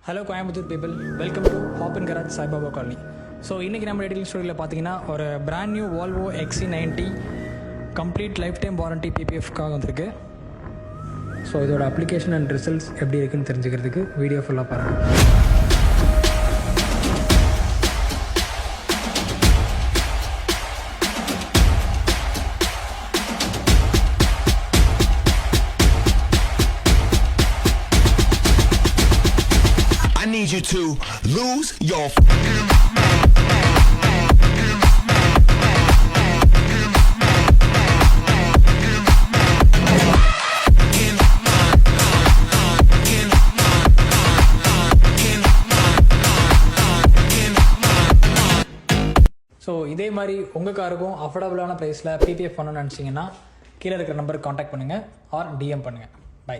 Hello Coimbatore people, welcome to Hop and Garage Saibaba colony. So இன்றைக்கி நம்ம detail ஸ்டோரியில் பார்த்தீங்கன்னா ஒரு brand new Volvo XC90 complete life time warranty PPFக்காக வந்திருக்கு. ஸோ இதோட அப்ளிகேஷன் அண்ட் ரிசல்ட்ஸ் எப்படி இருக்குன்னு தெரிஞ்சுக்கிறதுக்கு வீடியோ ஃபுல்லாக பாருங்கள். I need you to lose your so இதே மாதிரி உங்கள் காருக்கும் அஃபோர்டபுளான ப்ரைஸில் PPF பண்ணணும்னு நினச்சிங்கன்னா கீழே இருக்கிற நம்பருக்கு காண்டாக்ட் பண்ணுங்கள் ஆர் DM பண்ணுங்கள். பை.